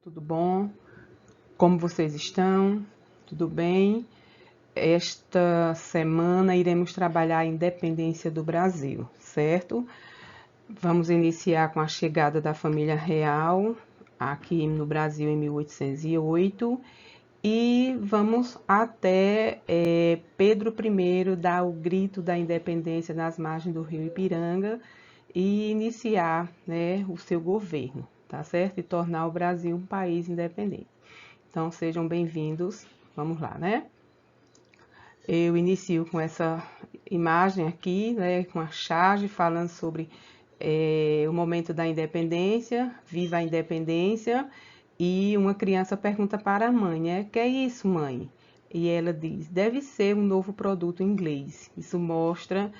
Tudo bom? Como vocês estão? Tudo bem? Esta semana iremos trabalhar a independência do Brasil, certo? Vamos iniciar com a chegada da família real aqui no Brasil em 1808 e vamos até Pedro I dar o grito da independência nas margens do rio Ipiranga e iniciar, né, o seu governo, tá certo? E tornar o Brasil um país independente. Então, sejam bem-vindos. Vamos lá, né? Eu inicio com essa imagem aqui, né, com a charge falando sobre o momento da independência, viva a independência, e uma criança pergunta para a mãe, né, que é isso, mãe? E ela diz, deve ser um novo produto inglês. Isso mostra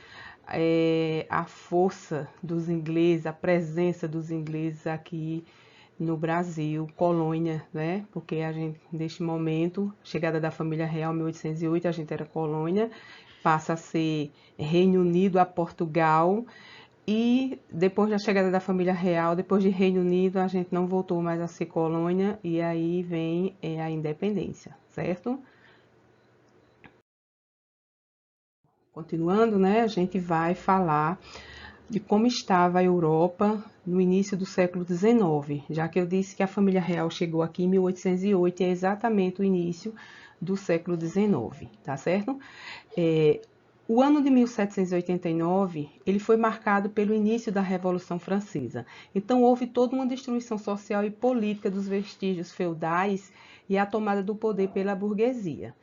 a força dos ingleses, a presença dos ingleses aqui no Brasil, colônia, né? Porque a gente, neste momento, chegada da família real, 1808, a gente era colônia, passa a ser Reino Unido a Portugal, e depois da chegada da família real, depois de Reino Unido, a gente não voltou mais a ser colônia, e aí vem a independência, certo? Continuando, né, a gente vai falar de como estava a Europa no início do século XIX, já que eu disse que a família real chegou aqui em 1808 e é exatamente o início do século XIX, tá certo? O ano de 1789, ele foi marcado pelo início da Revolução Francesa. Então, houve toda uma destruição social e política dos vestígios feudais e a tomada do poder pela burguesia.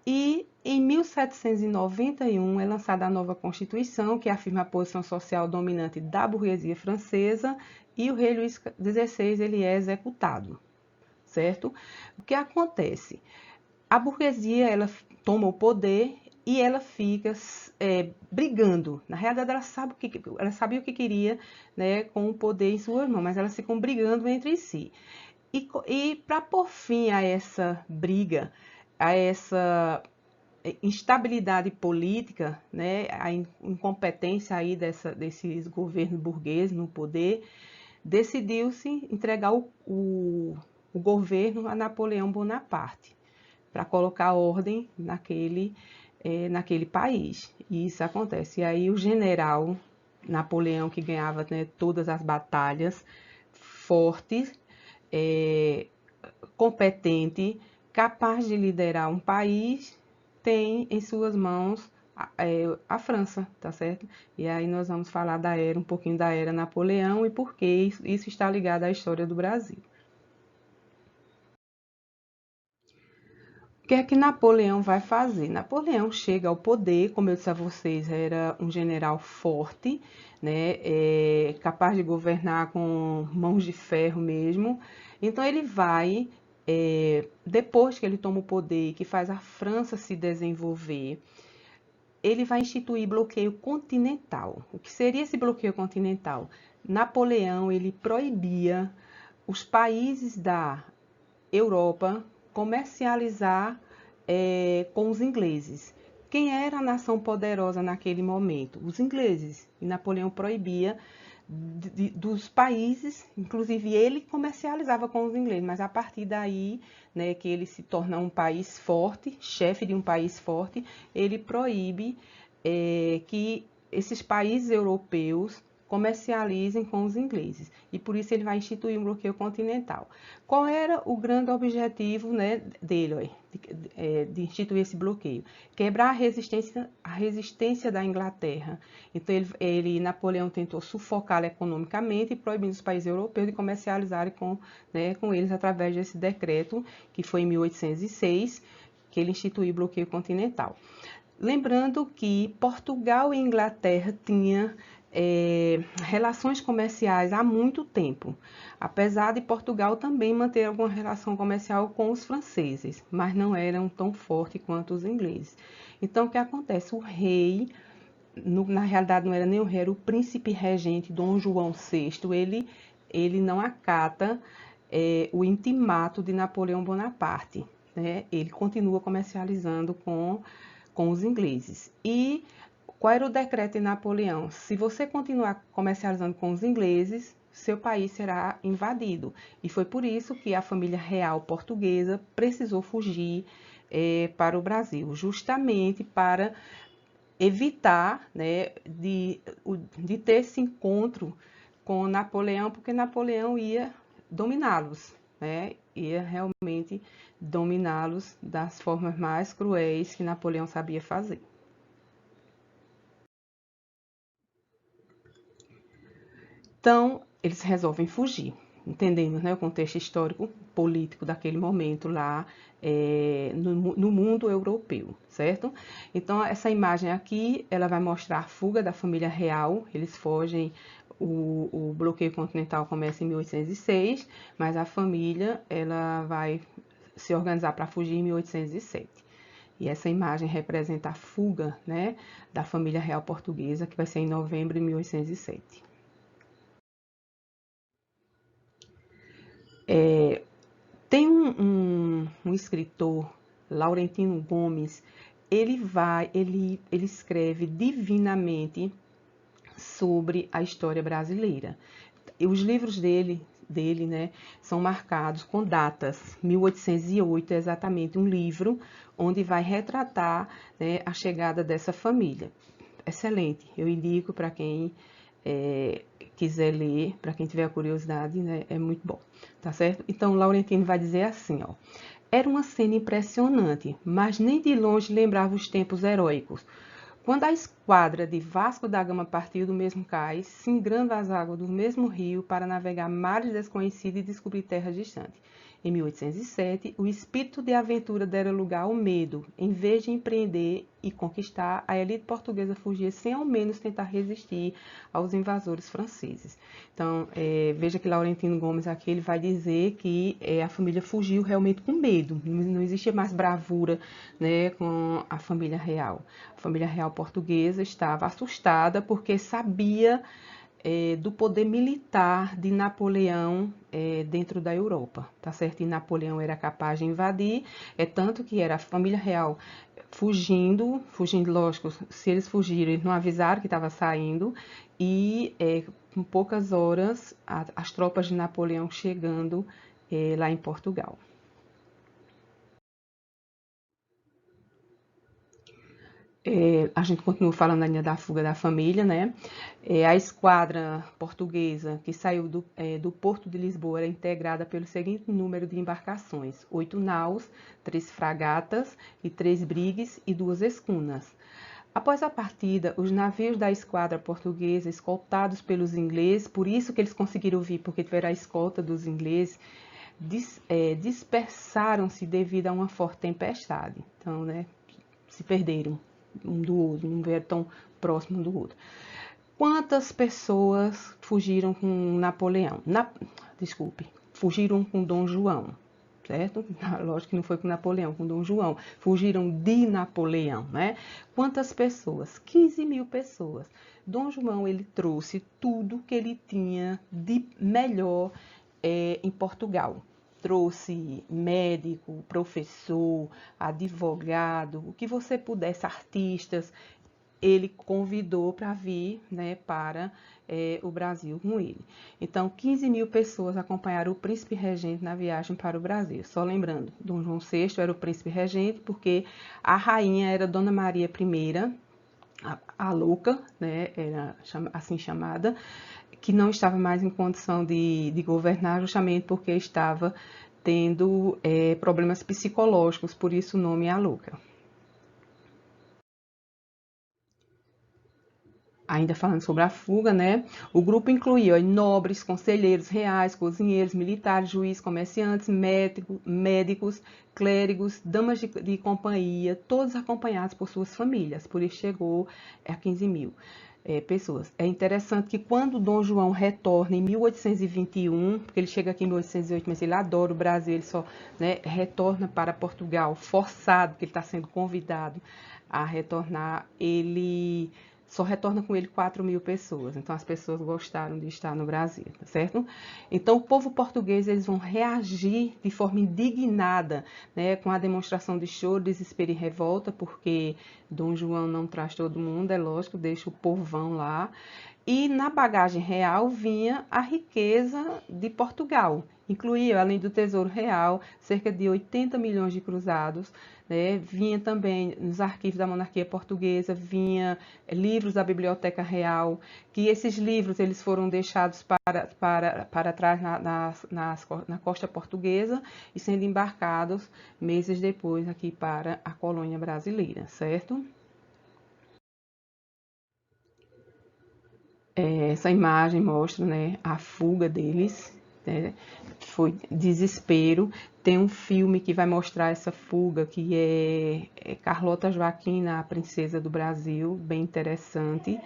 E em 1791 é lançada a nova Constituição, que afirma a posição social dominante da burguesia francesa, e o rei Luís XVI ele é executado, certo? O que acontece? A burguesia ela toma o poder e ela fica brigando. Na realidade, ela sabia o que queria, né, com o poder em suas mãos, mas elas ficam brigando entre si. E para pôr fim a essa briga, a essa instabilidade política, né, a incompetência aí desses governos burgueses no poder, decidiu-se entregar o governo a Napoleão Bonaparte, para colocar ordem naquele país. E isso acontece. E aí o general Napoleão, que ganhava, né, todas as batalhas, forte, competente, capaz de liderar um país, tem em suas mãos a França, tá certo? E aí nós vamos falar um pouquinho da era Napoleão e por que isso está ligado à história do Brasil. O que é que Napoleão vai fazer? Napoleão chega ao poder, como eu disse a vocês, era um general forte, né, capaz de governar com mãos de ferro mesmo. Então ele vai, depois que ele toma o poder, que faz a França se desenvolver, ele vai instituir bloqueio continental. O que seria esse bloqueio continental? Napoleão ele proibia os países da Europa comercializar com os ingleses. Quem era a nação poderosa naquele momento? Os ingleses. E Napoleão proibia dos países, inclusive ele comercializava com os ingleses, mas a partir daí, né, que ele se torna um país forte, chefe de um país forte, ele proíbe que esses países europeus comercializem com os ingleses. E por isso ele vai instituir um bloqueio continental. Qual era o grande objetivo, né, dele, de instituir esse bloqueio? Quebrar a resistência da Inglaterra. Então Napoleão tentou sufocá-la economicamente, proibindo os países europeus de comercializarem com eles através desse decreto, que foi em 1806, que ele instituiu o bloqueio continental. Lembrando que Portugal e Inglaterra tinham relações comerciais há muito tempo, apesar de Portugal também manter alguma relação comercial com os franceses, mas não eram tão fortes quanto os ingleses. Então, o que acontece? O rei, na realidade não era nem o rei, era o príncipe regente Dom João VI, ele não acata o intimato de Napoleão Bonaparte, né? Ele continua comercializando com os ingleses. E qual era o decreto de Napoleão? Se você continuar comercializando com os ingleses, seu país será invadido. E foi por isso que a família real portuguesa precisou fugir para o Brasil, justamente para evitar, né, de ter esse encontro com Napoleão, porque Napoleão ia dominá-los, né? Ia realmente dominá-los das formas mais cruéis que Napoleão sabia fazer. Então, eles resolvem fugir, entendendo, né, o contexto histórico político daquele momento lá no mundo europeu, certo? Então, essa imagem aqui, ela vai mostrar a fuga da família real, eles fogem, o bloqueio continental começa em 1806, mas a família, ela vai se organizar para fugir em 1807. E essa imagem representa a fuga, né, da família real portuguesa, que vai ser em novembro de 1807. Tem um escritor, Laurentino Gomes, ele escreve divinamente sobre a história brasileira. E os livros dele, né, são marcados com datas. 1808 é exatamente um livro onde vai retratar, né, a chegada dessa família. Excelente, eu indico para quem quiser ler, para quem tiver a curiosidade, né, é muito bom, tá certo? Então, Laurentino vai dizer assim, ó. Era uma cena impressionante, mas nem de longe lembrava os tempos heróicos. Quando a esquadra de Vasco da Gama partiu do mesmo cais, singrando as águas do mesmo rio para navegar mares desconhecidos e descobrir terras distantes. Em 1807, o espírito de aventura dera lugar ao medo. Em vez de empreender e conquistar, a elite portuguesa fugia sem ao menos tentar resistir aos invasores franceses. Então, veja que Laurentino Gomes aqui ele vai dizer que a família fugiu realmente com medo. Não existia mais bravura, né, com a família real. A família real portuguesa estava assustada porque sabia do poder militar de Napoleão dentro da Europa, tá certo? E Napoleão era capaz de invadir, tanto que era a família real fugindo, lógico, se eles fugiram, eles não avisaram que estava saindo, e com poucas horas as tropas de Napoleão chegando lá em Portugal. A gente continua falando ainda da fuga da família, né? A esquadra portuguesa que saiu do Porto de Lisboa era integrada pelo seguinte número de embarcações: 8 naus, 3 fragatas e 3 brigues e 2 escunas. Após a partida, os navios da esquadra portuguesa, escoltados pelos ingleses, por isso que eles conseguiram vir, porque tiveram a escolta dos ingleses, dispersaram-se devido a uma forte tempestade. Então, né, se perderam um do outro, não vieram tão próximo do outro. Quantas pessoas fugiram com Napoleão? Desculpe, fugiram com Dom João, certo? Lógico que não foi com Napoleão, com Dom João. Fugiram de Napoleão, né? Quantas pessoas? 15 mil pessoas. Dom João, ele trouxe tudo que ele tinha de melhor em Portugal. Trouxe médico, professor, advogado, o que você pudesse, artistas, ele convidou para vir, né, para o Brasil com ele. Então, 15 mil pessoas acompanharam o príncipe regente na viagem para o Brasil. Só lembrando, Dom João VI era o príncipe regente porque a rainha era Dona Maria I, a louca, né, era assim chamada, que não estava mais em condição de governar, justamente porque estava tendo problemas psicológicos, por isso o nome é a louca. Ainda falando sobre a fuga, né? O grupo incluía nobres, conselheiros reais, cozinheiros, militares, juízes, comerciantes, médicos, clérigos, damas de companhia, todos acompanhados por suas famílias. Por isso chegou a 15 mil pessoas. É interessante que quando Dom João retorna em 1821, porque ele chega aqui em 1808, mas ele adora o Brasil, ele só, né, retorna para Portugal forçado, porque ele está sendo convidado a retornar, ele só retorna com ele 4 mil pessoas. Então, as pessoas gostaram de estar no Brasil, tá certo? Então, o povo português, eles vão reagir de forma indignada, né, com a demonstração de choro, desespero e revolta, porque Dom João não traz todo mundo, é lógico, deixa o povão lá. E na bagagem real vinha a riqueza de Portugal. Incluía, além do Tesouro Real, cerca de 80 milhões de cruzados, né? Vinha também nos arquivos da monarquia portuguesa, vinha livros da Biblioteca Real, que esses livros eles foram deixados para trás na costa portuguesa e sendo embarcados meses depois aqui para a colônia brasileira, certo? Essa imagem mostra, né, a fuga deles, né, foi desespero. Tem um filme que vai mostrar essa fuga, que é Carlota Joaquina, a princesa do Brasil, bem interessante,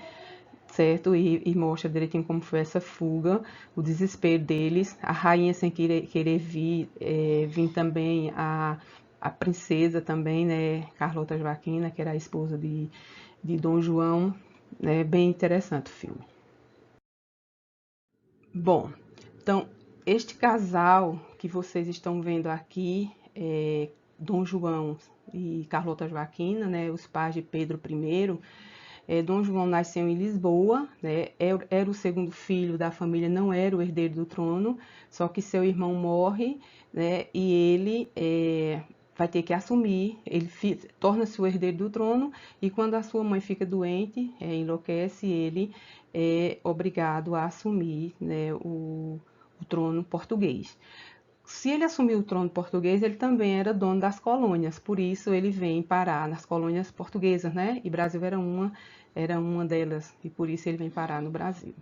certo? E mostra direitinho como foi essa fuga, o desespero deles, a rainha sem querer vir também a princesa também, né, Carlota Joaquina, que era a esposa de Dom João, né, bem interessante o filme. Bom, então, este casal que vocês estão vendo aqui, Dom João e Carlota Joaquina, né, os pais de Pedro I. Dom João nasceu em Lisboa, né, era o segundo filho da família, não era o herdeiro do trono, só que seu irmão morre, né, e ele vai ter que assumir, ele torna-se o herdeiro do trono, e quando a sua mãe fica doente, enlouquece, ele é obrigado a assumir, né, o trono português. Se ele assumiu o trono português, ele também era dono das colônias, por isso ele vem parar nas colônias portuguesas, né? E Brasil era uma delas, e por isso ele vem parar no Brasil.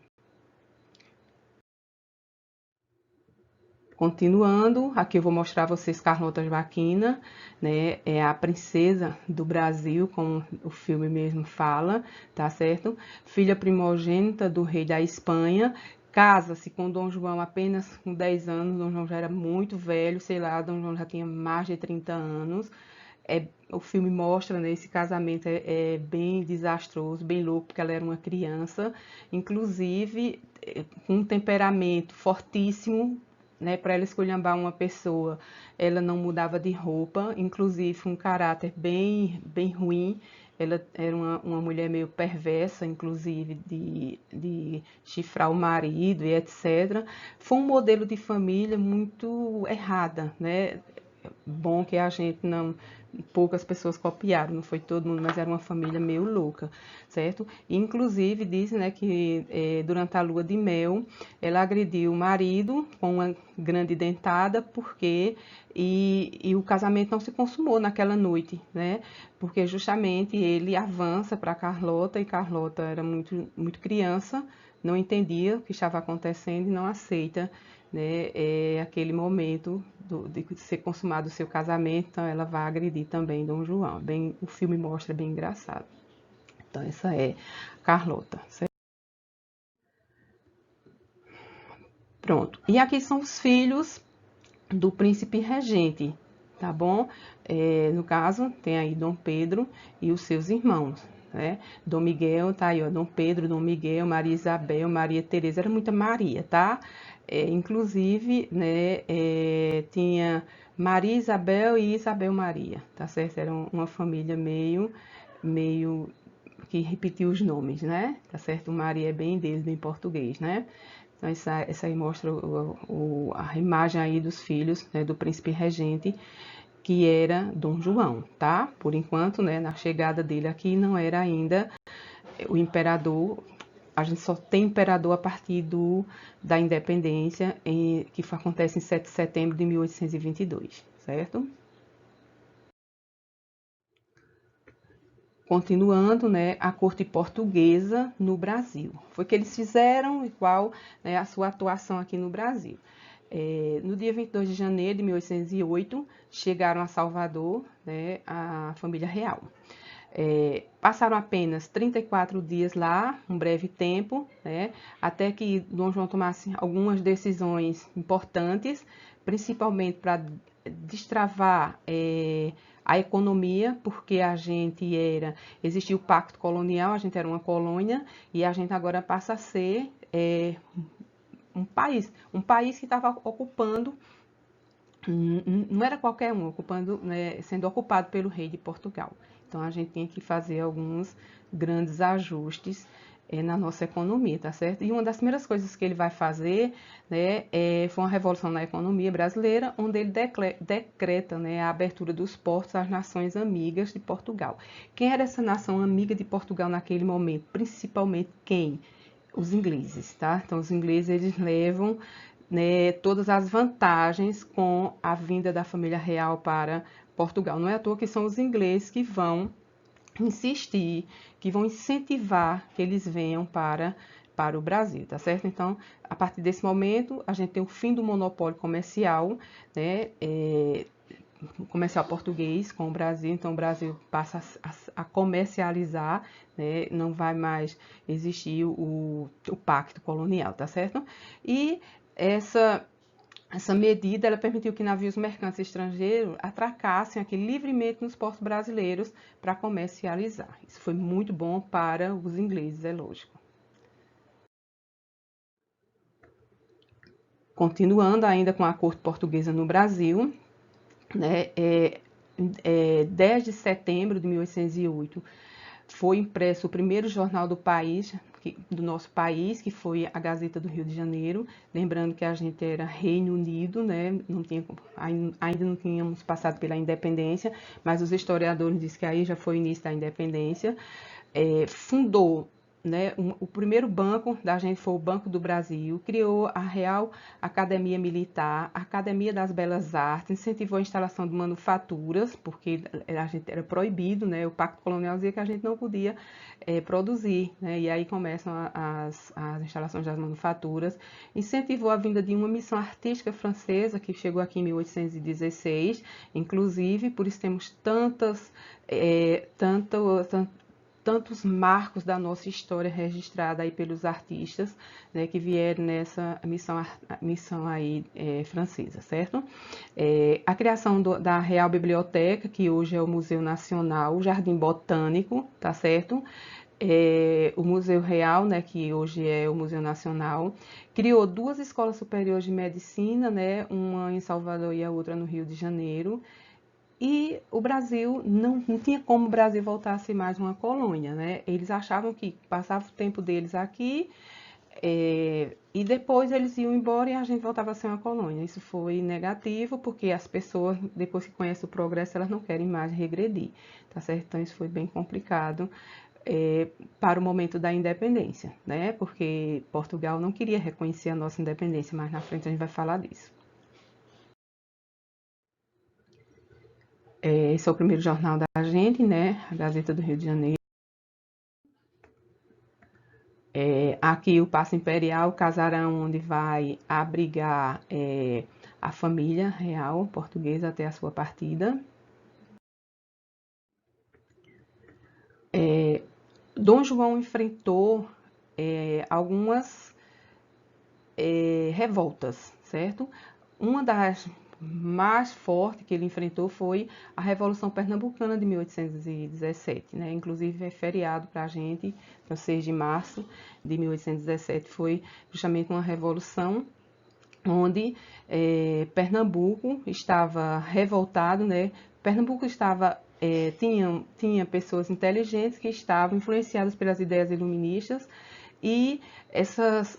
Continuando, aqui eu vou mostrar a vocês Carlota Joaquina, né? É a princesa do Brasil, como o filme mesmo fala, tá certo? Filha primogênita do rei da Espanha, casa-se com Dom João apenas com 10 anos, Dom João já era muito velho, sei lá, Dom João já tinha mais de 30 anos. O filme mostra, né, esse casamento é bem desastroso, bem louco, porque ela era uma criança, inclusive com um temperamento fortíssimo, né, para ela esculhambar uma pessoa, ela não mudava de roupa, inclusive um caráter bem ruim. Ela era uma mulher meio perversa, inclusive de chifrar o marido e etc. Foi um modelo de família muito errada, né? Bom que a gente não, poucas pessoas copiaram, não foi todo mundo, mas era uma família meio louca, certo? E, inclusive diz, né, que durante a lua de mel ela agrediu o marido com uma grande dentada, porque e o casamento não se consumou naquela noite, né? Porque justamente ele avança para Carlota, e Carlota era muito criança, não entendia o que estava acontecendo e não aceita, né, aquele momento de ser consumado o seu casamento, então ela vai agredir também Dom João. Bem, o filme mostra bem engraçado. Então essa é Carlota, certo? Pronto. E aqui são os filhos do príncipe regente, tá bom? No caso, tem aí Dom Pedro e os seus irmãos, né? Dom Miguel, tá aí, ó, Dom Pedro, Dom Miguel, Maria Isabel, Maria Teresa, era muita Maria, tá? Inclusive, né, tinha Maria Isabel e Isabel Maria, tá certo? Era uma família meio que repetiu os nomes, né? Tá certo? Maria é bem deles, bem português, né? Então, essa aí mostra a imagem aí dos filhos, né, do príncipe regente, que era Dom João, tá? Por enquanto, né, na chegada dele aqui, não era ainda o imperador. A gente só tem imperador a partir da independência, que acontece em 7 de setembro de 1822, certo? Continuando, né, a corte portuguesa no Brasil. Foi o que eles fizeram, igual, né, a sua atuação aqui no Brasil. No dia 22 de janeiro de 1808, chegaram a Salvador, né, a família real. Passaram apenas 34 dias lá, um breve tempo, né, até que Dom João tomasse algumas decisões importantes, principalmente para destravar a economia, porque existia o pacto colonial, a gente era uma colônia, e a gente agora passa a ser um país que estava ocupando, não era qualquer um, ocupando, né, sendo ocupado pelo rei de Portugal. Então a gente tinha que fazer alguns grandes ajustes na nossa economia, tá certo? E uma das primeiras coisas que ele vai fazer, né, foi uma revolução na economia brasileira, onde ele decreta, né, a abertura dos portos às nações amigas de Portugal. Quem era essa nação amiga de Portugal naquele momento? Principalmente quem? Os ingleses, tá? Então, os ingleses, eles levam, né, todas as vantagens com a vinda da família real para Portugal. Não é à toa que são os ingleses que vão insistir, que vão incentivar que eles venham para o Brasil, tá certo? Então, a partir desse momento, a gente tem o fim do monopólio comercial, né? Comercial português com o Brasil, então o Brasil passa a comercializar, né? Não vai mais existir o pacto colonial, tá certo? E essa medida ela permitiu que navios mercantes estrangeiros atracassem aqui livremente nos portos brasileiros para comercializar. Isso foi muito bom para os ingleses, é lógico. Continuando ainda com a corte portuguesa no Brasil, né, 10 de setembro de 1808 foi impresso o primeiro jornal do país, do nosso país, que foi a Gazeta do Rio de Janeiro. Lembrando que a gente era Reino Unido, né? Ainda não tínhamos passado pela independência, mas os historiadores dizem que aí já foi o início da independência. Fundou, né, o primeiro banco da gente foi o Banco do Brasil, criou a Real Academia Militar, a Academia das Belas Artes, incentivou a instalação de manufaturas, porque a gente era proibido, né, o Pacto Colonial dizia que a gente não podia produzir, né, e aí começam as instalações das manufaturas, incentivou a vinda de uma missão artística francesa, que chegou aqui em 1816, inclusive, por isso temos tantos marcos da nossa história registrada aí pelos artistas, né, que vieram nessa missão aí francesa, certo? A criação da Real Biblioteca, que hoje é o Museu Nacional, o Jardim Botânico, tá certo? O Museu Real, né, que hoje é o Museu Nacional, criou duas escolas superiores de medicina, né, uma em Salvador e a outra no Rio de Janeiro. E o Brasil, não tinha como o Brasil voltar a ser mais uma colônia, né? Eles achavam que passava o tempo deles aqui e depois eles iam embora e a gente voltava a ser uma colônia. Isso foi negativo porque as pessoas, depois que conhecem o progresso, elas não querem mais regredir, tá certo? Então isso foi bem complicado para o momento da independência, né? Porque Portugal não queria reconhecer a nossa independência, mas na frente a gente vai falar disso. Esse é o primeiro jornal da gente, né? A Gazeta do Rio de Janeiro. Aqui o Paço Imperial, o casarão onde vai abrigar a família real portuguesa até a sua partida. Dom João enfrentou algumas revoltas, certo? Uma das mais fortes que ele enfrentou foi a Revolução Pernambucana de 1817, né? Inclusive é feriado para a gente, no 6 de março de 1817, foi justamente uma revolução onde Pernambuco estava revoltado, né? Pernambuco estava tinha pessoas inteligentes que estavam influenciadas pelas ideias iluministas e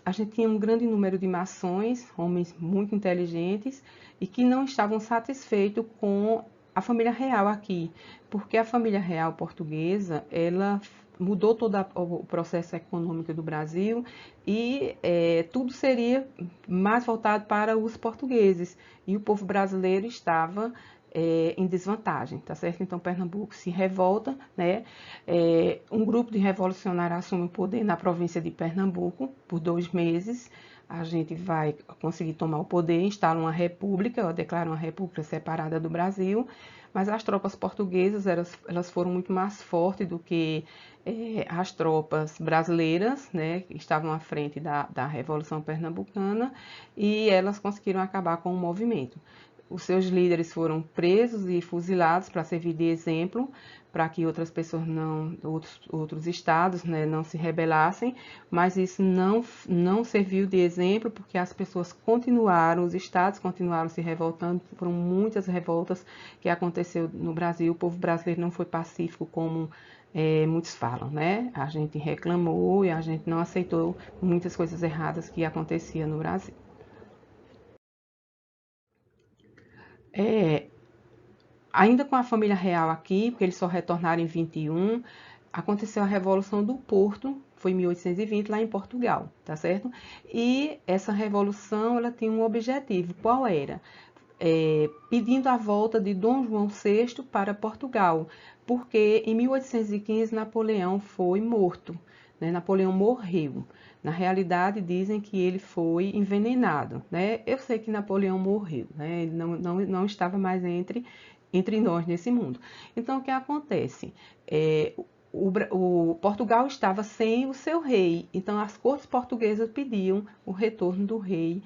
a gente tinha um grande número de maçons, homens muito inteligentes e que não estavam satisfeitos com a família real aqui, porque a família real portuguesa, ela mudou todo o processo econômico do Brasil e tudo seria mais voltado para os portugueses. E o povo brasileiro estava em desvantagem, tá certo? Então Pernambuco se revolta, né? Um grupo de revolucionários assume o poder na província de Pernambuco por 2 meses. A gente vai conseguir tomar o poder, instala uma república, declara uma república separada do Brasil, mas as tropas portuguesas elas foram muito mais fortes do que as tropas brasileiras, né, que estavam à frente da Revolução Pernambucana, e elas conseguiram acabar com o movimento. os seus líderes foram presos e fuzilados para servir de exemplo, para que outras pessoas outros estados, né, não se rebelassem, mas isso não serviu de exemplo, porque as pessoas continuaram, os estados continuaram se revoltando, foram muitas revoltas que aconteceu no Brasil. O povo brasileiro não foi pacífico como muitos falam, né? A gente reclamou e a gente não aceitou muitas coisas erradas que aconteciam no Brasil. É, Ainda com a família real aqui, porque eles só retornaram em 21, aconteceu a Revolução do Porto, foi em 1820, lá em Portugal, tá certo? E essa revolução, ela tinha um objetivo, qual era? Pedindo a volta de Dom João VI para Portugal, porque em 1815 Napoleão foi morto, né? Napoleão morreu. Na realidade, dizem que ele foi envenenado, né? Eu sei que Napoleão morreu, né? Ele não estava mais entre nós nesse mundo. Então, o que acontece? O Portugal estava sem o seu rei, então as cortes portuguesas pediam o retorno do rei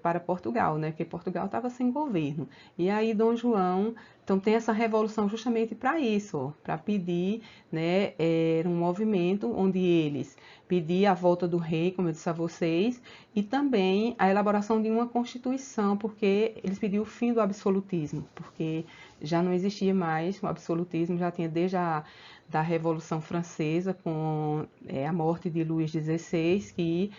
para Portugal, né? Porque Portugal estava sem governo. E aí Dom João, então tem essa revolução justamente para isso, para pedir, né? Era um movimento onde eles pediam a volta do rei, como eu disse a vocês, e também a elaboração de uma constituição, porque eles pediam o fim do absolutismo, porque já não existia mais o absolutismo, já tinha desde da Revolução Francesa, com a morte de Luís XVI, que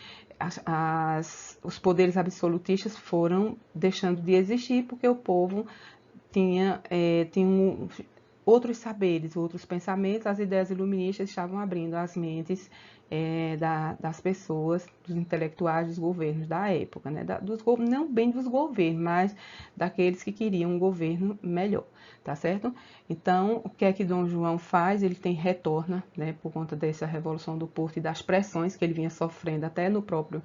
os poderes absolutistas foram deixando de existir, porque o povo tinha outros saberes, outros pensamentos, as ideias iluministas estavam abrindo as mentes das pessoas, dos intelectuais, dos governos da época, né? Não bem dos governos, mas daqueles que queriam um governo melhor, tá certo? Então, o que é que Dom João faz? Ele retorna, né, por conta dessa Revolução do Porto e das pressões que ele vinha sofrendo até no próprio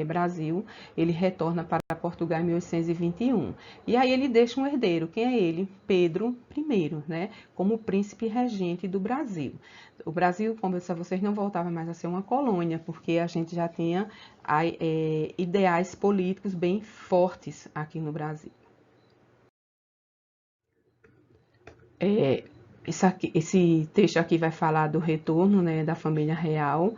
Brasil, ele retorna para Portugal em 1821. E aí ele deixa um herdeiro, quem é ele? Pedro I, né, como príncipe regente do Brasil. O Brasil, como eu disse a vocês, não voltava mais a ser uma colônia, porque a gente já tinha ideais políticos bem fortes aqui no Brasil. É, esse texto aqui vai falar do retorno, né, da família real.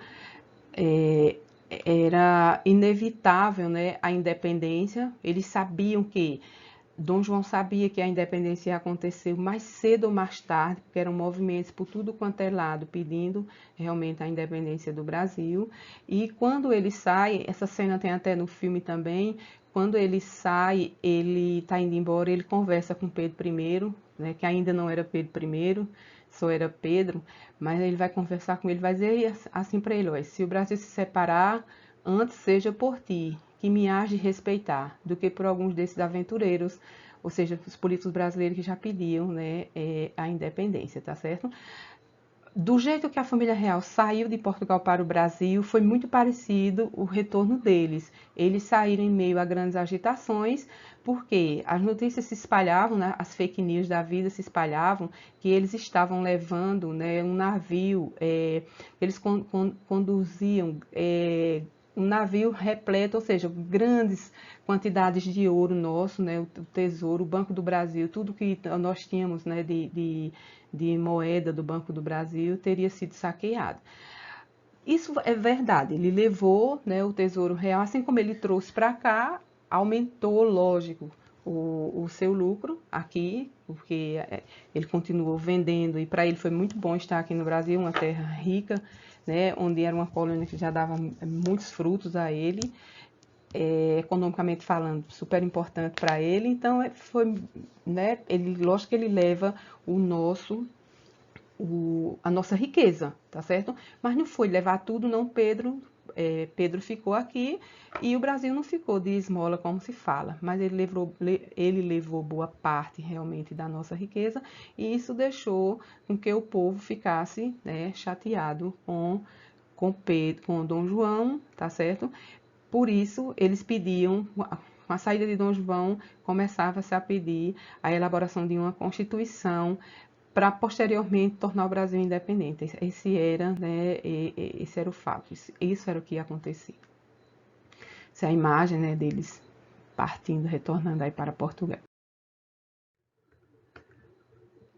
É, Era inevitável, né, a independência. Eles sabiam que Dom João sabia que a independência ia acontecer mais cedo ou mais tarde, porque eram movimentos por tudo quanto é lado pedindo realmente a independência do Brasil. E quando ele sai, essa cena tem até no filme também, quando ele sai, ele está indo embora, ele conversa com Pedro I, né, que ainda não era Pedro I, só era Pedro, mas ele vai conversar com ele, vai dizer assim para ele: se o Brasil se separar, antes seja por ti, que me hás de respeitar, do que por alguns desses aventureiros, ou seja, os políticos brasileiros que já pediam, né, a independência, tá certo? Do jeito que a família real saiu de Portugal para o Brasil, foi muito parecido o retorno deles. Eles saíram em meio a grandes agitações, porque as notícias se espalhavam, né, as fake news da vida se espalhavam, que eles estavam levando, né, um navio, eles conduziam um navio repleto, ou seja, grandes quantidades de ouro nosso, né, o tesouro, o Banco do Brasil, tudo que nós tínhamos, né, de moeda do Banco do Brasil teria sido saqueado. Isso é verdade, ele levou, né, o Tesouro Real, assim como ele trouxe para cá, aumentou, lógico, o seu lucro aqui, porque ele continuou vendendo e para ele foi muito bom estar aqui no Brasil, uma terra rica, né, onde era uma colônia que já dava muitos frutos a ele, economicamente falando, super importante para ele. Então, né, lógico que ele leva a nossa riqueza, tá certo? Mas não foi levar tudo, não. Pedro ficou aqui e o Brasil não ficou de esmola, como se fala, mas ele levou boa parte realmente da nossa riqueza, e isso deixou com que o povo ficasse, né, chateado com Dom João, tá certo? Por isso, eles pediam, com a saída de Dom João, começava-se a pedir a elaboração de uma constituição para posteriormente tornar o Brasil independente. Esse era o fato, isso era o que ia acontecer. Essa é a imagem, né, deles partindo, retornando aí para Portugal.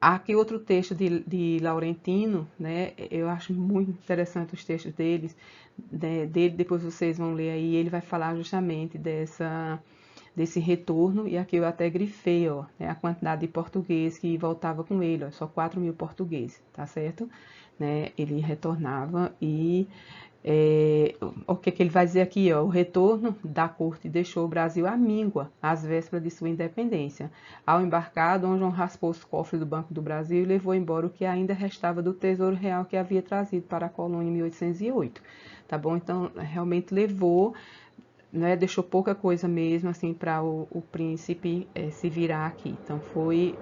Aqui outro texto de Laurentino, né? Eu acho muito interessante os textos deles, dele, depois vocês vão ler aí, ele vai falar justamente desse retorno, e aqui eu até grifei, ó, né, a quantidade de português que voltava com ele, ó, só 4.000 portugueses, tá certo? Né? Ele retornava e o que ele vai dizer aqui, ó, o retorno da corte deixou o Brasil à míngua, às vésperas de sua independência. Ao embarcar, Dom João raspou os cofres do Banco do Brasil e levou embora o que ainda restava do tesouro real que havia trazido para a colônia em 1808. Tá bom? Então, realmente levou, né, deixou pouca coisa mesmo, assim, para o príncipe se virar aqui. Então, foi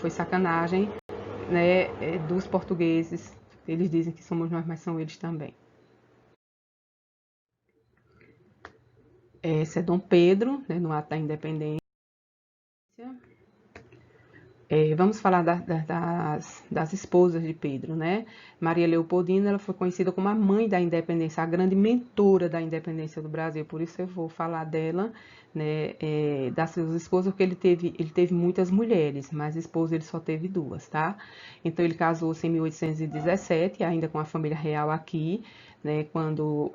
sacanagem, né, dos portugueses. Eles dizem que somos nós, mas são eles também. Esse é Dom Pedro, né, no ato da independência. Vamos falar das esposas de Pedro, né? Maria Leopoldina, ela foi conhecida como a mãe da independência, a grande mentora da independência do Brasil. Por isso eu vou falar dela, né? Das suas esposas, porque ele teve muitas mulheres, mas esposa ele só teve duas, tá? Então ele casou-se em 1817, ainda com a família real aqui, né? Quando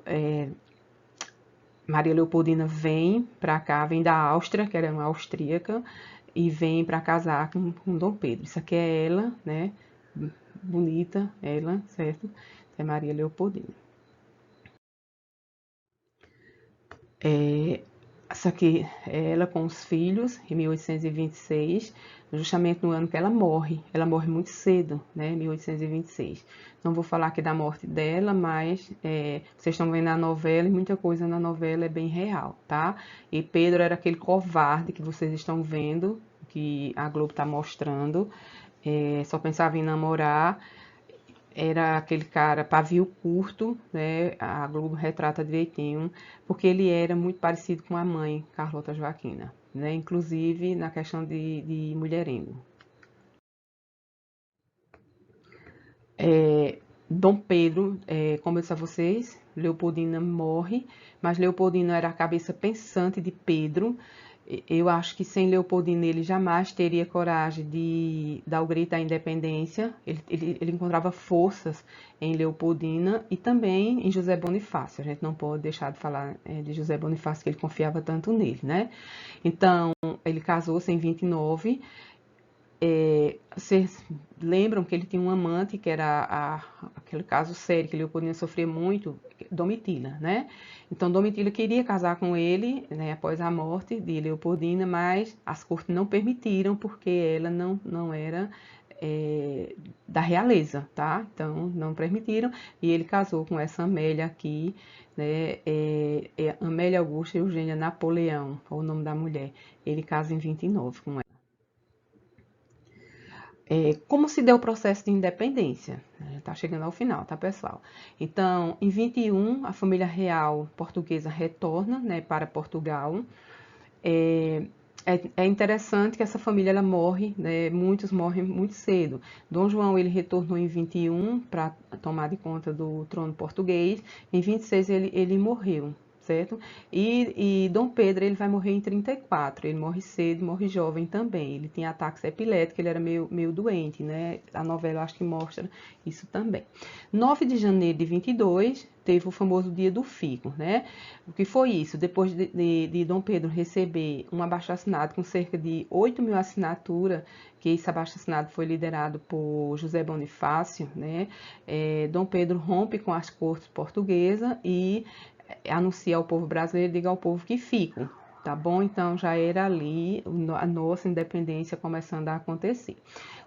Maria Leopoldina vem para cá, vem da Áustria, que era uma austríaca, e vem para casar com Dom Pedro. Isso aqui é ela, né? Bonita, ela, certo? É Maria Leopoldina. Essa aqui é ela com os filhos, em 1826, justamente no ano que ela morre. Ela morre muito cedo, né? 1826. Não vou falar aqui da morte dela, mas vocês estão vendo a novela e muita coisa na novela é bem real, tá? E Pedro era aquele covarde que vocês estão vendo, que a Globo está mostrando, só pensava em namorar, era aquele cara pavio curto, né? A Globo retrata direitinho, porque ele era muito parecido com a mãe, Carlota Joaquina, né? Inclusive na questão de mulherengo. Dom Pedro, como eu disse a vocês, Leopoldina morre, mas Leopoldina era a cabeça pensante de Pedro. Eu acho que sem Leopoldina ele jamais teria coragem de dar o grito à independência. Ele encontrava forças em Leopoldina e também em José Bonifácio. A gente não pode deixar de falar de José Bonifácio, que ele confiava tanto nele, né? Então, ele casou-se em 29. Vocês lembram que ele tinha um amante, que era aquele caso sério, que Leopoldina sofria muito, Domitila, né? Então, Domitila queria casar com ele, né, após a morte de Leopoldina, mas as cortes não permitiram, porque ela não era da realeza, tá? Então, não permitiram, e ele casou com essa Amélia aqui, né? Amélia Augusta Eugênia Napoleão, é o nome da mulher. Ele casa em 29 com ela. Como se deu o processo de independência? Está chegando ao final, tá, pessoal? Então, em 21, a família real portuguesa retorna, né, para Portugal. É interessante que essa família ela morre, né, muitos morrem muito cedo. Dom João ele retornou em 21 para tomar de conta do trono português. Em 26 ele morreu, certo? E Dom Pedro ele vai morrer em 34. Ele morre cedo, morre jovem também. Ele tinha ataques epiléticos, ele era meio doente, né? A novela acho que mostra isso também. 9 de janeiro de 22 teve o famoso Dia do Figo, né? O que foi isso? Depois de Dom Pedro receber um abaixo-assinado com cerca de 8.000 assinaturas, que esse abaixo-assinado foi liderado por José Bonifácio, né? Dom Pedro rompe com as cortes portuguesas e anuncia ao povo brasileiro, diga ao povo que fico, tá bom? Então já era ali a nossa independência começando a acontecer.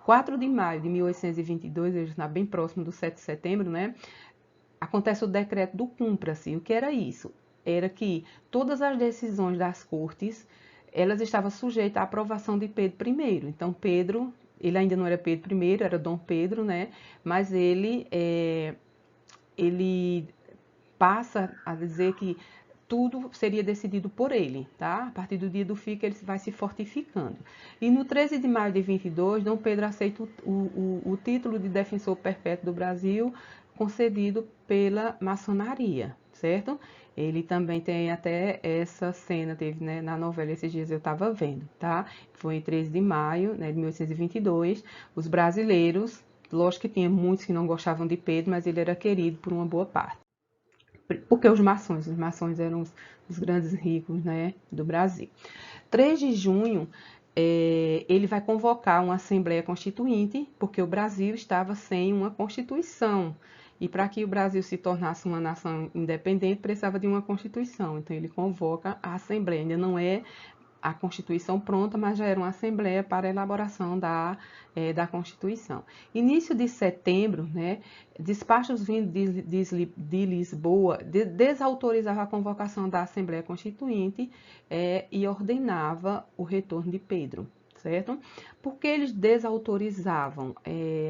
4 de maio de 1822, ele está bem próximo do 7 de setembro, né? Acontece o decreto do Cumpra-se. O que era isso? Era que todas as decisões das cortes, elas estavam sujeitas à aprovação de Pedro I. Então, Pedro, ele ainda não era Pedro I, era Dom Pedro, né? Mas ele passa a dizer que tudo seria decidido por ele, tá? A partir do dia do fico, ele vai se fortificando. E no 13 de maio de 22, Dom Pedro aceita o título de defensor perpétuo do Brasil, concedido pela maçonaria, certo? Ele também tem até essa cena, teve, né, na novela, esses dias eu estava vendo, tá? Foi em 13 de maio, né, de 1822, os brasileiros, lógico que tinha muitos que não gostavam de Pedro, mas ele era querido por uma boa parte. Porque os maçons eram os grandes ricos, né, do Brasil. 3 de junho, ele vai convocar uma Assembleia Constituinte, porque o Brasil estava sem uma Constituição. E para que o Brasil se tornasse uma nação independente, precisava de uma Constituição. Então, ele convoca a Assembleia. Ainda não é a Constituição pronta, mas já era uma Assembleia para a elaboração da Constituição. Início de setembro, né, despachos vindos de Lisboa desautorizava a convocação da Assembleia Constituinte e ordenava o retorno de Pedro. Certo? Porque eles desautorizavam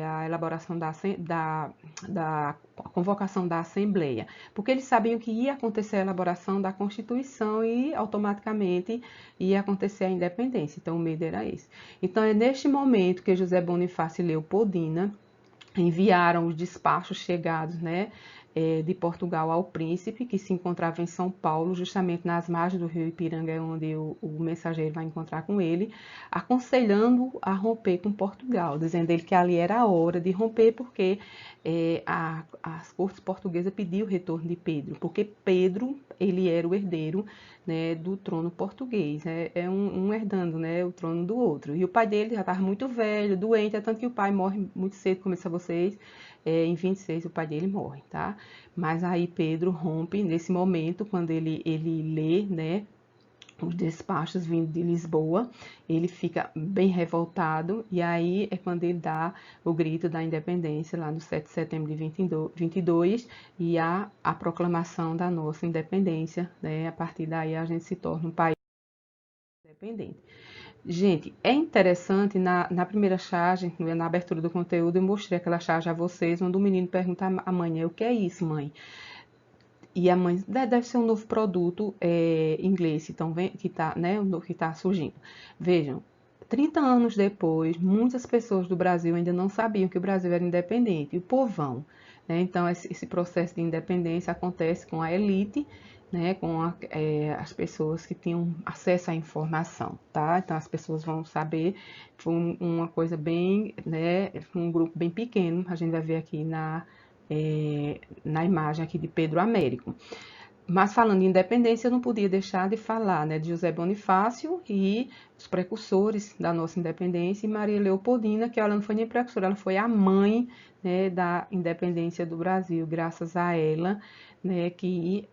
a elaboração da convocação da Assembleia? Porque eles sabiam que ia acontecer a elaboração da Constituição e automaticamente ia acontecer a independência. Então, o medo era esse. Então, é neste momento que José Bonifácio e Leopoldina enviaram os despachos chegados, né, de Portugal ao príncipe, que se encontrava em São Paulo, justamente nas margens do rio Ipiranga, é onde o mensageiro vai encontrar com ele, aconselhando a romper com Portugal, dizendo ele que ali era a hora de romper, porque as cortes portuguesas pediam o retorno de Pedro, porque Pedro, ele era o herdeiro, né, do trono português, um herdando, né, o trono do outro. E o pai dele já estava muito velho, doente, é tanto que o pai morre muito cedo, como eu disse a vocês, em 26 o pai dele morre, tá? Mas aí Pedro rompe nesse momento, quando ele lê, né, os despachos vindo de Lisboa, ele fica bem revoltado, e aí é quando ele dá o grito da independência, lá no 7 de setembro de 22, e a proclamação da nossa independência, né? A partir daí a gente se torna um país independente. Gente, é interessante, na primeira charge, na abertura do conteúdo, eu mostrei aquela charge a vocês, onde o menino pergunta à mãe, o que é isso, mãe? E a mãe, deve ser um novo produto inglês então, que está, né, que tá surgindo. Vejam, 30 anos depois, muitas pessoas do Brasil ainda não sabiam que o Brasil era independente, e o povão. Né? Então, esse processo de independência acontece com a elite, né, com as pessoas que tinham acesso à informação, tá? Então, as pessoas vão saber, foi uma coisa bem, né, um grupo bem pequeno, a gente vai ver aqui na imagem aqui de Pedro Américo. Mas falando em independência, eu não podia deixar de falar, né, de José Bonifácio e os precursores da nossa independência, e Maria Leopoldina, que ela não foi nem precursora, ela foi a mãe, né, da independência do Brasil, graças a ela, né, que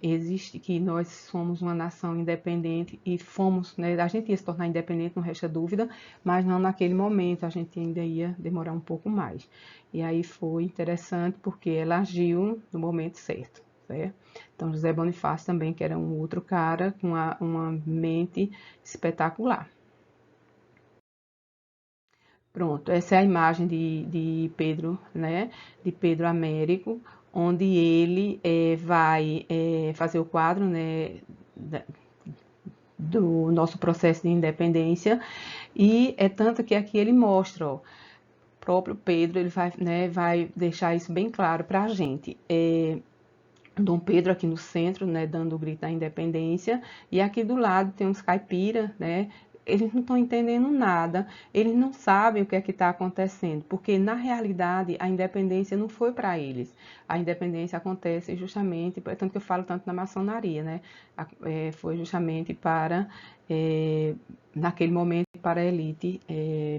existe, que nós somos uma nação independente e fomos, né, a gente ia se tornar independente, não resta dúvida, mas não naquele momento, a gente ainda ia demorar um pouco mais. E aí foi interessante porque ela agiu no momento certo, certo? Então, José Bonifácio também, que era um outro cara com uma mente espetacular. Pronto, essa é a imagem de Pedro, né? De Pedro Américo, onde ele vai fazer o quadro, né? Do nosso processo de independência. E é tanto que aqui ele mostra, ó, o próprio Pedro, ele vai, né, vai deixar isso bem claro para a gente. Dom Pedro aqui no centro, né, dando o grito da independência, e aqui do lado tem uns caipiras, né, eles não estão entendendo nada, eles não sabem o que é que está acontecendo, porque na realidade a independência não foi para eles, a independência acontece justamente, tanto que eu falo tanto na maçonaria, né, foi justamente para, naquele momento, para a elite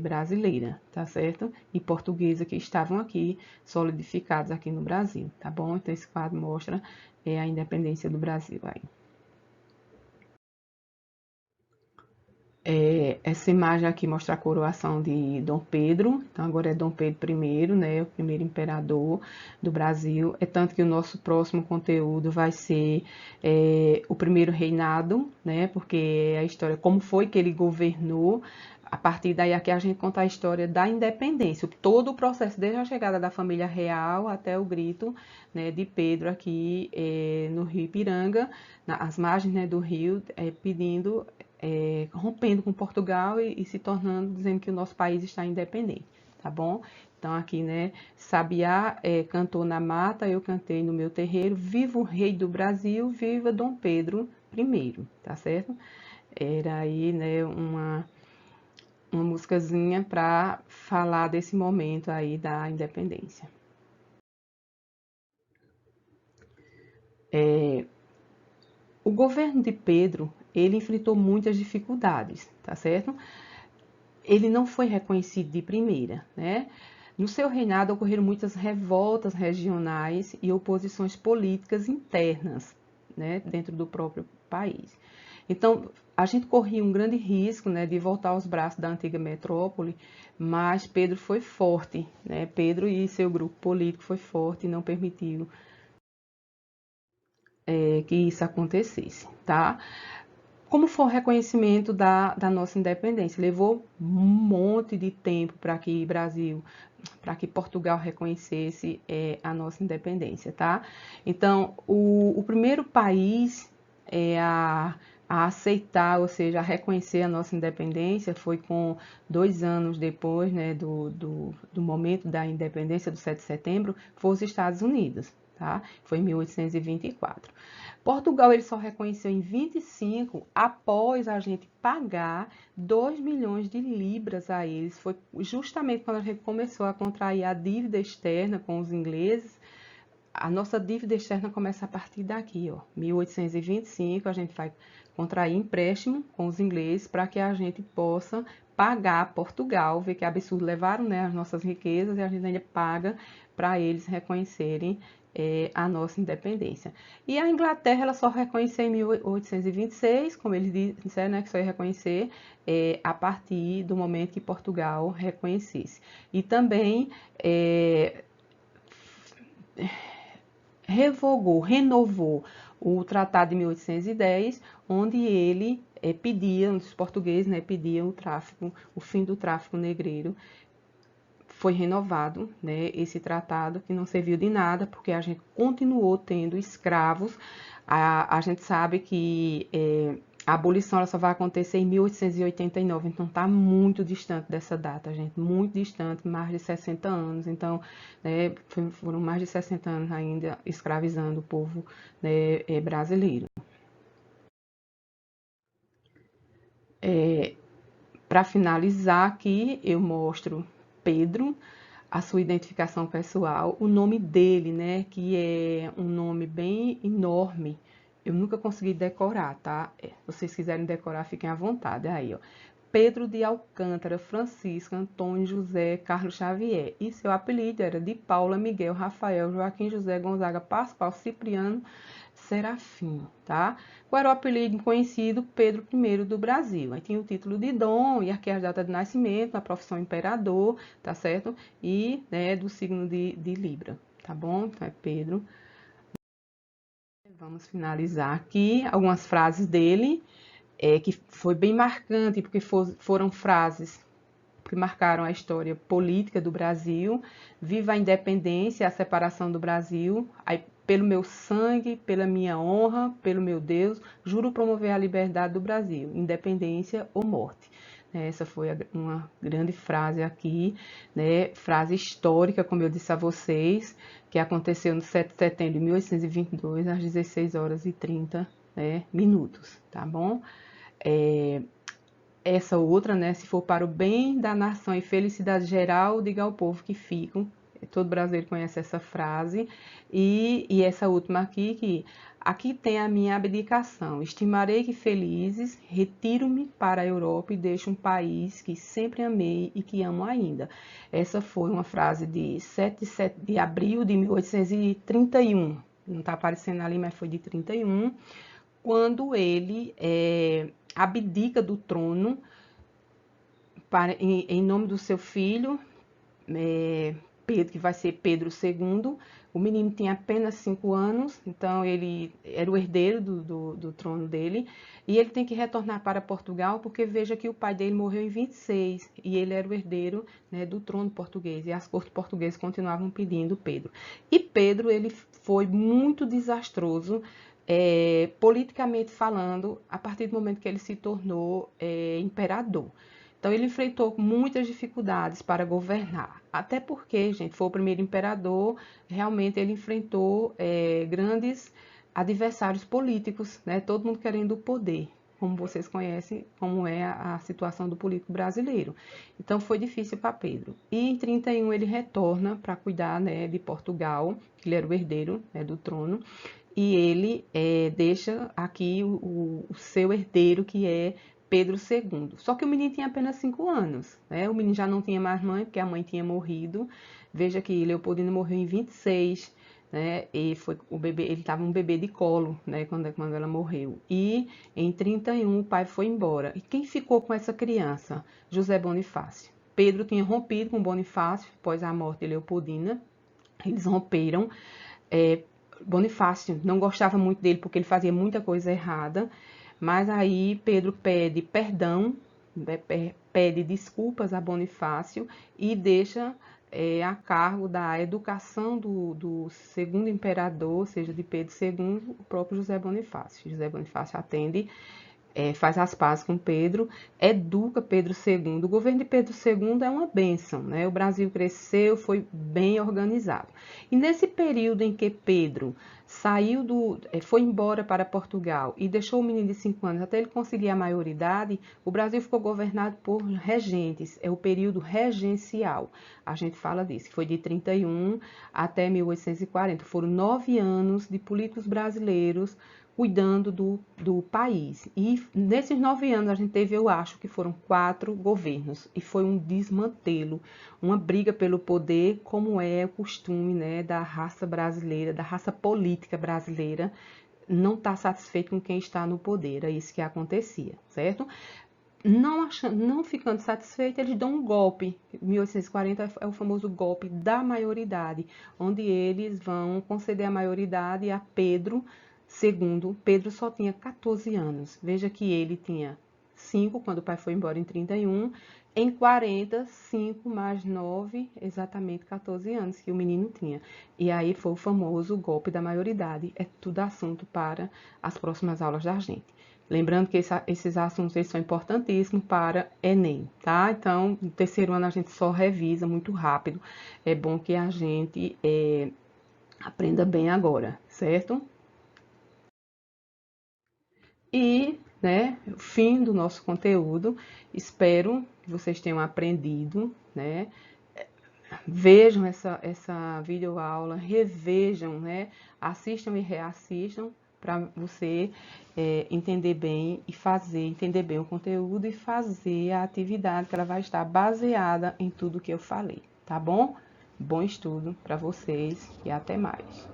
brasileira, tá certo? E portuguesa que estavam aqui, solidificados aqui no Brasil, tá bom? Então esse quadro mostra a independência do Brasil aí. Essa imagem aqui mostra a coroação de Dom Pedro, então agora é Dom Pedro I, né, o primeiro imperador do Brasil. É tanto que o nosso próximo conteúdo vai ser o primeiro reinado, né, porque é a história, como foi que ele governou. A partir daí aqui a gente conta a história da independência, todo o processo, desde a chegada da família real até o grito, né, de Pedro aqui no rio Ipiranga, nas margens, né, do rio, pedindo, rompendo com Portugal e se tornando, dizendo que o nosso país está independente, tá bom? Então aqui, né, Sabiá cantou na mata, eu cantei no meu terreiro, viva o rei do Brasil, viva Dom Pedro I, tá certo? Era aí, né, uma musicazinha para falar desse momento aí da independência. O governo de Pedro, ele enfrentou muitas dificuldades, tá certo? Ele não foi reconhecido de primeira, né? No seu reinado ocorreram muitas revoltas regionais e oposições políticas internas, né, dentro do próprio país. Então, a gente corria um grande risco, né, de voltar aos braços da antiga metrópole, mas Pedro foi forte, né? Pedro e seu grupo político foi forte e não permitiu que isso acontecesse, tá? Como foi o reconhecimento da nossa independência? Levou um monte de tempo para que Portugal reconhecesse a nossa independência, tá? Então, o primeiro país a aceitar, ou seja, a reconhecer a nossa independência foi com 2 anos depois, né, do momento da independência, do 7 de setembro, foi os Estados Unidos, tá? Foi em 1824. Portugal ele só reconheceu em 25 após a gente pagar 2 milhões de libras a eles. Foi justamente quando a gente começou a contrair a dívida externa com os ingleses. A nossa dívida externa começa a partir daqui, ó, 1825, a gente vai contrair empréstimo com os ingleses para que a gente possa pagar Portugal, ver que absurdo, levaram, né, as nossas riquezas e a gente ainda paga para eles reconhecerem a nossa independência. E a Inglaterra ela só reconheceu em 1826, como eles disseram, né, que só ia reconhecer a partir do momento que Portugal reconhecesse. E também renovou o Tratado de 1810, onde ele pedia, os portugueses, né, pediam o fim do tráfico negreiro. Foi renovado, né, esse tratado que não serviu de nada, porque a gente continuou tendo escravos. A gente sabe que a abolição ela só vai acontecer em 1889, então está muito distante dessa data, gente, muito distante, mais de 60 anos. Então, né, foram mais de 60 anos ainda escravizando o povo, né, brasileiro. Para finalizar aqui, eu mostro Pedro, a sua identificação pessoal, o nome dele, né, que é um nome bem enorme. Eu nunca consegui decorar, tá? Se vocês quiserem decorar, fiquem à vontade. Aí, ó. Pedro de Alcântara, Francisco, Antônio José, Carlos Xavier. E seu apelido era de Paula, Miguel, Rafael, Joaquim, José, Gonzaga, Pascoal, Cipriano, Serafim, tá? Qual era o apelido conhecido? Pedro I do Brasil. Aí tinha o título de Dom, e aqui a data de nascimento, a profissão imperador, tá certo? E, né, do signo de Libra, tá bom? Então é Pedro. Vamos finalizar aqui algumas frases dele, que foi bem marcante, porque foram frases que marcaram a história política do Brasil. Viva a independência, a separação do Brasil. Aí, pelo meu sangue, pela minha honra, pelo meu Deus, juro promover a liberdade do Brasil, independência ou morte. Essa foi uma grande frase aqui, né? Frase histórica, como eu disse a vocês, que aconteceu no 7 de setembro de 1822, às 16 horas e 30, né, minutos, tá bom? Essa outra, né? Se for para o bem da nação e felicidade geral, diga ao povo que ficam. Todo brasileiro conhece essa frase. E essa última aqui, que aqui tem a minha abdicação. Estimarei que felizes, retiro-me para a Europa e deixo um país que sempre amei e que amo ainda. Essa foi uma frase de 7 de abril de 1831. Não está aparecendo ali, mas foi de 31, quando ele abdica do trono em nome do seu filho, Pedro, que vai ser Pedro II. O menino tinha apenas 5 anos, então ele era o herdeiro do trono dele. E ele tem que retornar para Portugal, porque veja que o pai dele morreu em 26 e ele era o herdeiro, né, do trono português. E as cortes portuguesas continuavam pedindo Pedro. E Pedro ele foi muito desastroso, politicamente falando, a partir do momento que ele se tornou imperador. Então, ele enfrentou muitas dificuldades para governar. Até porque, gente, foi o primeiro imperador, realmente ele enfrentou grandes adversários políticos, né? Todo mundo querendo o poder, como vocês conhecem, como é a situação do político brasileiro. Então, foi difícil para Pedro. E em 31 ele retorna para cuidar, né, de Portugal, que ele era o herdeiro, né, do trono, e ele deixa aqui o seu herdeiro, que é Pedro II. Só que o menino tinha apenas 5 anos, né? O menino já não tinha mais mãe, porque a mãe tinha morrido. Veja que Leopoldina morreu em 26, né? E foi o bebê, ele estava um bebê de colo, né? Quando ela morreu. E em 31 o pai foi embora. E quem ficou com essa criança? José Bonifácio. Pedro tinha rompido com Bonifácio após a morte de Leopoldina. Eles romperam. É, Bonifácio não gostava muito dele porque ele fazia muita coisa errada, mas aí Pedro pede perdão, né, pede desculpas a Bonifácio e deixa a cargo da educação do segundo imperador, ou seja, de Pedro II, o próprio José Bonifácio. José Bonifácio atende, faz as pazes com Pedro, educa Pedro II. O governo de Pedro II é uma bênção, né? O Brasil cresceu, foi bem organizado. E nesse período em que Pedro foi embora para Portugal e deixou o menino de 5 anos até ele conseguir a maioridade, o Brasil ficou governado por regentes, é o período regencial. A gente fala disso, foi de 31 até 1840. Foram 9 anos de políticos brasileiros cuidando do país. E nesses 9 anos a gente teve, eu acho que foram 4 governos. E foi um desmantelo, uma briga pelo poder, como é o costume, né, da raça brasileira, da raça política brasileira, não está satisfeito com quem está no poder. É isso que acontecia, certo? Não ficando satisfeito, eles dão um golpe. 1840 é o famoso golpe da maioridade, onde eles vão conceder a maioridade a Pedro II. Pedro só tinha 14 anos. Veja que ele tinha 5 quando o pai foi embora em 31. Em 40, 5 mais 9, exatamente 14 anos que o menino tinha. E aí foi o famoso golpe da maioridade. É tudo assunto para as próximas aulas da gente. Lembrando que esses assuntos eles são importantíssimos para Enem, tá? Então, no terceiro ano a gente só revisa muito rápido. É bom que a gente aprenda bem agora, certo? E, né, o fim do nosso conteúdo. Espero que vocês tenham aprendido, né? Vejam essa videoaula, revejam, né? Assistam e reassistam para você entender bem e entender bem o conteúdo e fazer a atividade que ela vai estar baseada em tudo que eu falei, tá bom? Bom estudo para vocês e até mais.